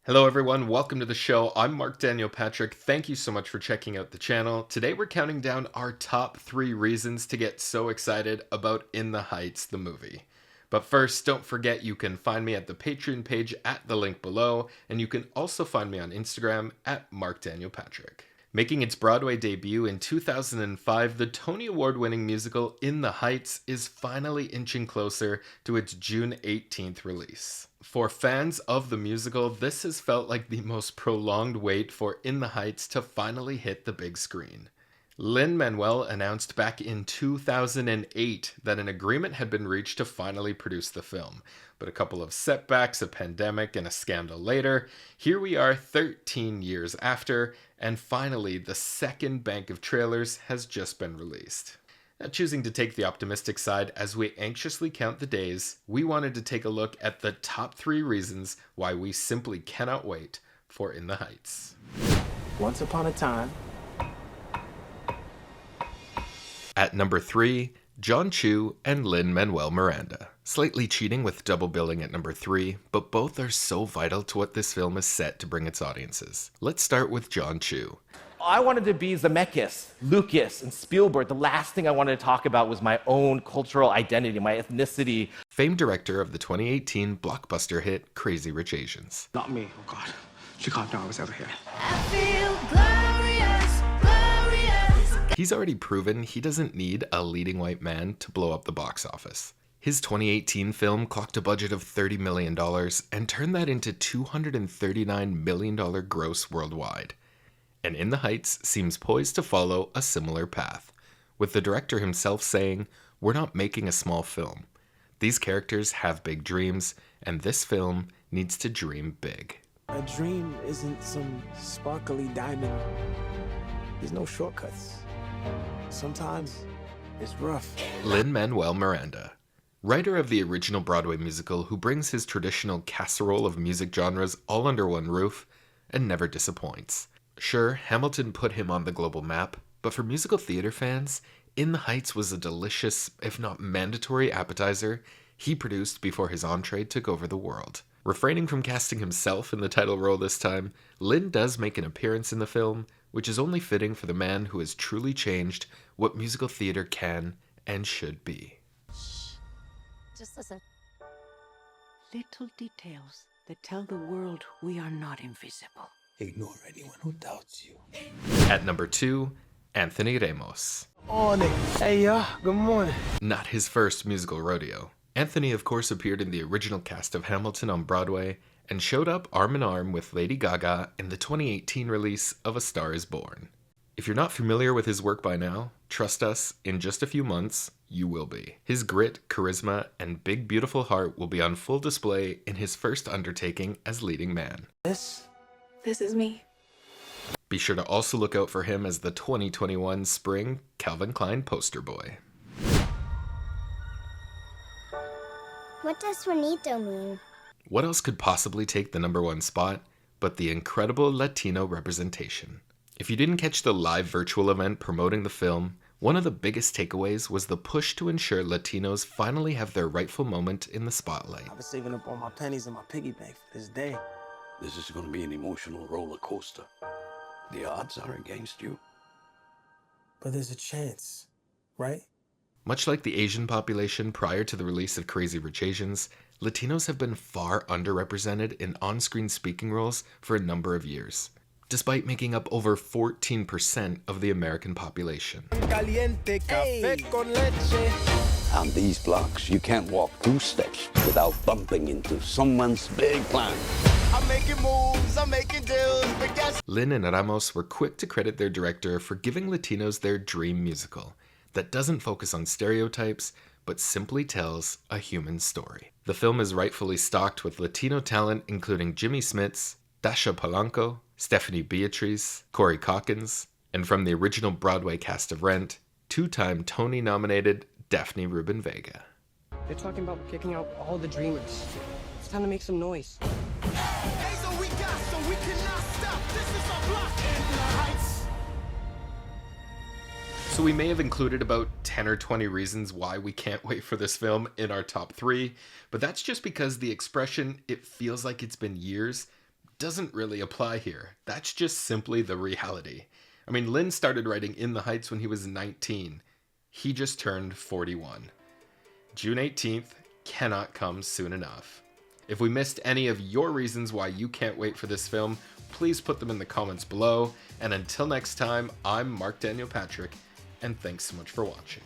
Hello everyone, welcome to the show. I'm Marc Daniel Patrick. Thank you so much for checking out the channel. Today we're counting down our top 3 reasons to get so excited about In the Heights, the movie. But first, don't forget you can find me at the Patreon page at the link below, and you can also find me on Instagram at Marc Daniel Patrick. Making its Broadway debut in 2005, the Tony Award-winning musical In the Heights is finally inching closer to its June 18th release. For fans of the musical, this has felt like the most prolonged wait for In the Heights to finally hit the big screen. Lin-Manuel announced back in 2008 that an agreement had been reached to finally produce the film. But a couple of setbacks, a pandemic, and a scandal later, here we are 13 years after, and finally the second bank of trailers has just been released. Now, choosing to take the optimistic side as we anxiously count the days, we wanted to take a look at the top 3 reasons why we simply cannot wait for In the Heights. Once upon a time. At number 3, John Chu and Lin-Manuel Miranda. Slightly cheating with double billing at number 3, but both are so vital to what this film is set to bring its audiences. Let's start with John Chu. I wanted to be Zemeckis, Lucas, and Spielberg. The last thing I wanted to talk about was my own cultural identity, my ethnicity. Famed director of the 2018 blockbuster hit Crazy Rich Asians. Not me, oh God. She can't know I was ever here. I feel glorious, glorious. He's already proven he doesn't need a leading white man to blow up the box office. His 2018 film clocked a budget of $30 million and turned that into $239 million gross worldwide. And In the Heights seems poised to follow a similar path, with the director himself saying, "We're not making a small film. These characters have big dreams, and this film needs to dream big." A dream isn't some sparkly diamond. There's no shortcuts. Sometimes it's rough. Lin-Manuel Miranda, writer of the original Broadway musical who brings his traditional casserole of music genres all under one roof and never disappoints. Sure, Hamilton put him on the global map, but for musical theater fans, In the Heights was a delicious, if not mandatory appetizer he produced before his entree took over the world. Refraining from casting himself in the title role this time, Lin does make an appearance in the film, which is only fitting for the man who has truly changed what musical theater can and should be. Just listen. Little details that tell the world we are not invisible. Ignore anyone who doubts you. At number 2, Anthony Ramos. On it. Hey, y'all. Good morning. Not his first musical rodeo. Anthony, of course, appeared in the original cast of Hamilton on Broadway and showed up arm in arm with Lady Gaga in the 2018 release of A Star is Born. If you're not familiar with his work by now, trust us, in just a few months, you will be. His grit, charisma, and big beautiful heart will be on full display in his first undertaking as leading man. This is me. Be sure to also look out for him as the 2021 spring Calvin Klein poster boy. What does Juanito mean? What else could possibly take the number 1 spot but the incredible Latino representation? If you didn't catch the live virtual event promoting the film, one of the biggest takeaways was the push to ensure Latinos finally have their rightful moment in the spotlight. I've been saving up all my pennies in my piggy bank for this day. This is going to be an emotional roller coaster. The odds are against you. But there's a chance, right? Much like the Asian population prior to the release of Crazy Rich Asians, Latinos have been far underrepresented in on-screen speaking roles for a number of years, despite making up over 14% of the American population. Caliente café con leche. On these blocks, you can't walk 2 steps without bumping into someone's big plan. I'm making moves, I'm making deals, but guess. Lin and Ramos were quick to credit their director for giving Latinos their dream musical that doesn't focus on stereotypes, but simply tells a human story. The film is rightfully stocked with Latino talent including Jimmy Smits, Dasha Polanco, Stephanie Beatriz, Corey Calkins, and from the original Broadway cast of Rent, 2-time Tony-nominated Daphne Rubin Vega. They're talking about kicking out all the dreamers. It's time to make some noise. Hey, so we cannot stop. This is our block in the Heights. So we may have included about 10 or 20 reasons why we can't wait for this film in our top 3, but that's just because the expression, "it feels like it's been years," doesn't really apply here. That's just simply the reality. I mean, Lin started writing In the Heights when he was 19. He just turned 41. June 18th cannot come soon enough. If we missed any of your reasons why you can't wait for this film, please put them in the comments below. And until next time, I'm Marc Daniel Patrick, and thanks so much for watching.